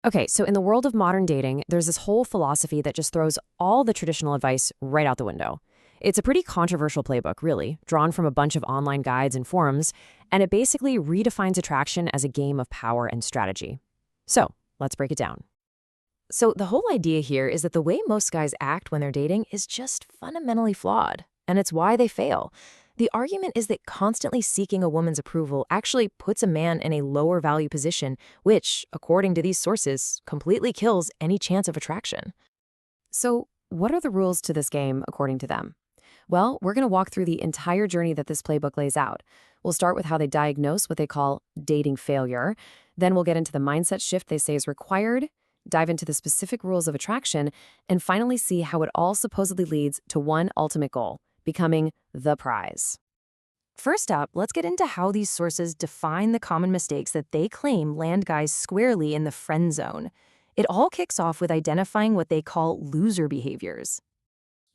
Okay, so in the world of modern dating, there's this whole philosophy that just throws all the traditional advice right out the window. It's a pretty controversial playbook, really, drawn from a bunch of online guides and forums, and it basically redefines attraction as a game of power and strategy. So, let's break it down. So, the whole idea here is that the way most guys act when they're dating is just fundamentally flawed, and it's why they fail. The argument is that constantly seeking a woman's approval actually puts a man in a lower value position, which, according to these sources, completely kills any chance of attraction. So, what are the rules to this game, according to them? Well, we're going to walk through the entire journey that this playbook lays out. We'll start with how they diagnose what they call dating failure. Then we'll get into the mindset shift they say is required, dive into the specific rules of attraction, and finally see how it all supposedly leads to one ultimate goal: becoming the prize. First up, let's get into how these sources define the common mistakes that they claim land guys squarely in the friend zone. It all kicks off with identifying what they call loser behaviors.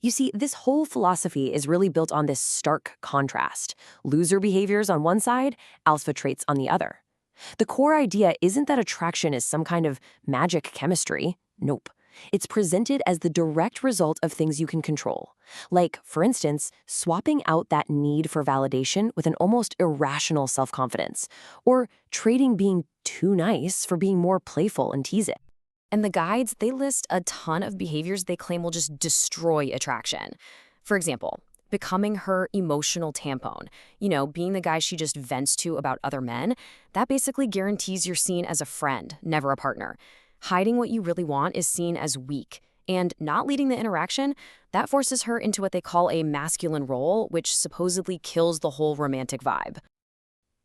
You see, this whole philosophy is really built on this stark contrast: loser behaviors on one side, alpha traits on the other. The core idea isn't that attraction is some kind of magic chemistry. Nope. It's presented as the direct result of things you can control. Like, for instance, swapping out that need for validation with an almost irrational self-confidence, or trading being too nice for being more playful and tease it. And the guides, they list a ton of behaviors they claim will just destroy attraction. For example, becoming her emotional tampon, being the guy she just vents to about other men, that basically guarantees you're seen as a friend, never a partner. Hiding what you really want is seen as weak, and not leading the interaction, that forces her into what they call a masculine role, which supposedly kills the whole romantic vibe.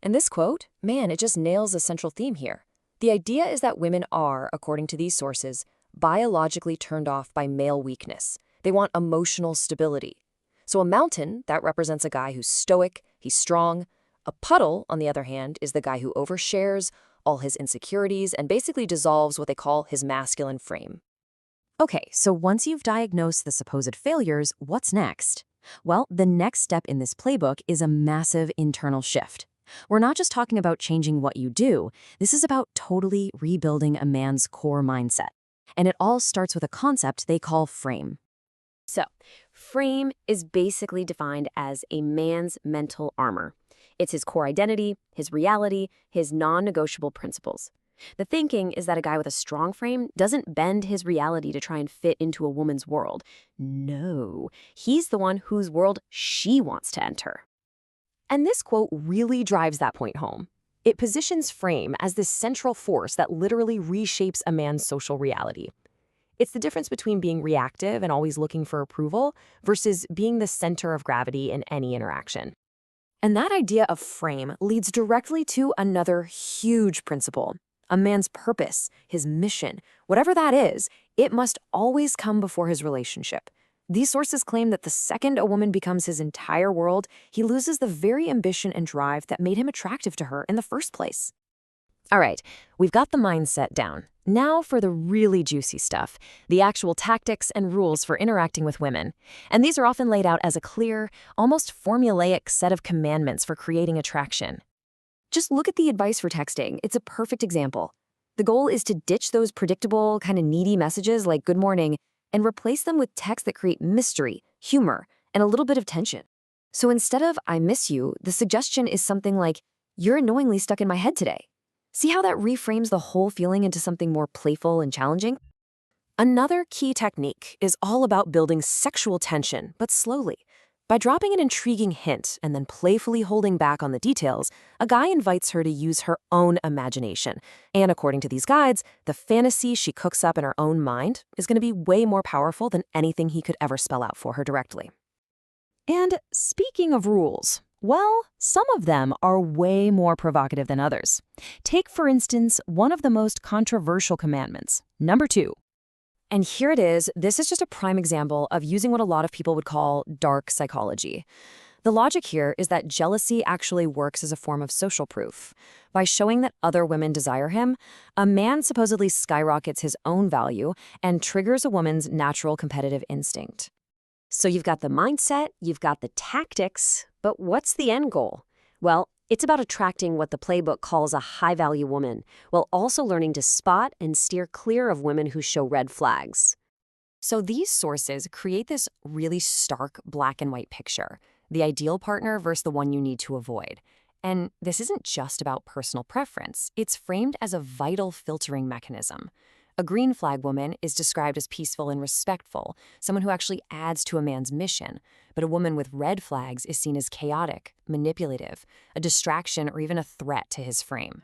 And this quote, man, it just nails a central theme here. The idea is that women are, according to these sources, biologically turned off by male weakness. They want emotional stability. So a mountain, that represents a guy who's stoic, he's strong. A puddle, on the other hand, is the guy who overshares all his insecurities and basically dissolves what they call his masculine frame. Okay, so once you've diagnosed the supposed failures, what's next? Well, the next step in this playbook is a massive internal shift. We're not just talking about changing what you do. This is about totally rebuilding a man's core mindset. And it all starts with a concept they call frame. So, frame is basically defined as a man's mental armor. It's his core identity, his reality, his non-negotiable principles. The thinking is that a guy with a strong frame doesn't bend his reality to try and fit into a woman's world. No, he's the one whose world she wants to enter. And this quote really drives that point home. It positions frame as this central force that literally reshapes a man's social reality. It's the difference between being reactive and always looking for approval versus being the center of gravity in any interaction. And that idea of frame leads directly to another huge principle. A man's purpose, his mission, whatever that is, it must always come before his relationship. These sources claim that the second a woman becomes his entire world, he loses the very ambition and drive that made him attractive to her in the first place. All right, we've got the mindset down. Now for the really juicy stuff, the actual tactics and rules for interacting with women. And these are often laid out as a clear, almost formulaic set of commandments for creating attraction. Just look at the advice for texting. It's a perfect example. The goal is to ditch those predictable, kind of needy messages like good morning and replace them with texts that create mystery, humor, and a little bit of tension. So instead of I miss you, the suggestion is something like you're annoyingly stuck in my head today. See how that reframes the whole feeling into something more playful and challenging? Another key technique is all about building sexual tension, but slowly. By dropping an intriguing hint and then playfully holding back on the details, a guy invites her to use her own imagination. And according to these guides, the fantasy she cooks up in her own mind is going to be way more powerful than anything he could ever spell out for her directly. And speaking of rules, well, some of them are way more provocative than others. Take, for instance, one of the most controversial commandments, number 2. And here it is. This is just a prime example of using what a lot of people would call dark psychology. The logic here is that jealousy actually works as a form of social proof. By showing that other women desire him, a man supposedly skyrockets his own value and triggers a woman's natural competitive instinct. So you've got the mindset, you've got the tactics, but what's the end goal? Well, It's about attracting what the Playbook calls a high-value woman, while also learning to spot and steer clear of women who show red flags. So these sources create this really stark black and white picture, the ideal partner versus the one you need to avoid. And this isn't just about personal preference. It's framed as a vital filtering mechanism. A green flag woman is described as peaceful and respectful, someone who actually adds to a man's mission. But a woman with red flags is seen as chaotic, manipulative, a distraction, or even a threat to his frame.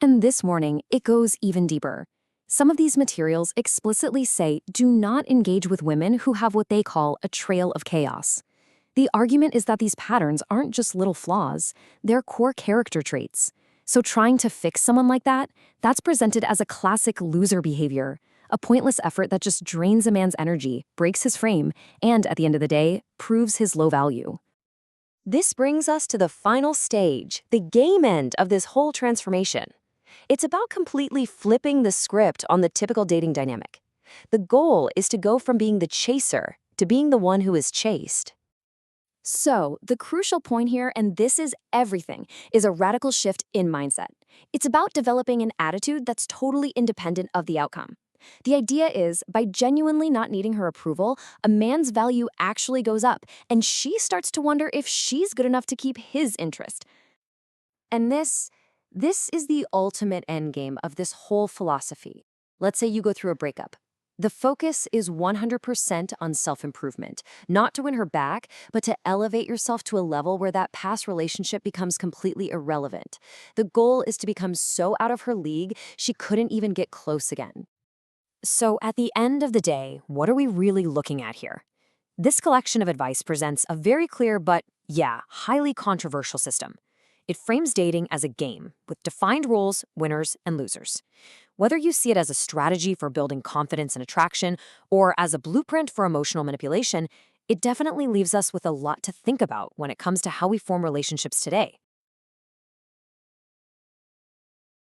And this morning, it goes even deeper. Some of these materials explicitly say do not engage with women who have what they call a trail of chaos. The argument is that these patterns aren't just little flaws, they're core character traits. So trying to fix someone like that, that's presented as a classic loser behavior, a pointless effort that just drains a man's energy, breaks his frame, and at the end of the day, proves his low value. This brings us to the final stage, the game end of this whole transformation. It's about completely flipping the script on the typical dating dynamic. The goal is to go from being the chaser to being the one who is chased. So, the crucial point here, and this is everything, is a radical shift in mindset. It's about developing an attitude that's totally independent of the outcome. The idea is, by genuinely not needing her approval, a man's value actually goes up, and she starts to wonder if she's good enough to keep his interest. And this is the ultimate endgame of this whole philosophy. Let's say you go through a breakup. The focus is 100% on self-improvement, not to win her back, but to elevate yourself to a level where that past relationship becomes completely irrelevant. The goal is to become so out of her league, she couldn't even get close again. So at the end of the day, what are we really looking at here? This collection of advice presents a very clear but, highly controversial system. It frames dating as a game, with defined rules, winners, and losers. Whether you see it as a strategy for building confidence and attraction, or as a blueprint for emotional manipulation, it definitely leaves us with a lot to think about when it comes to how we form relationships today.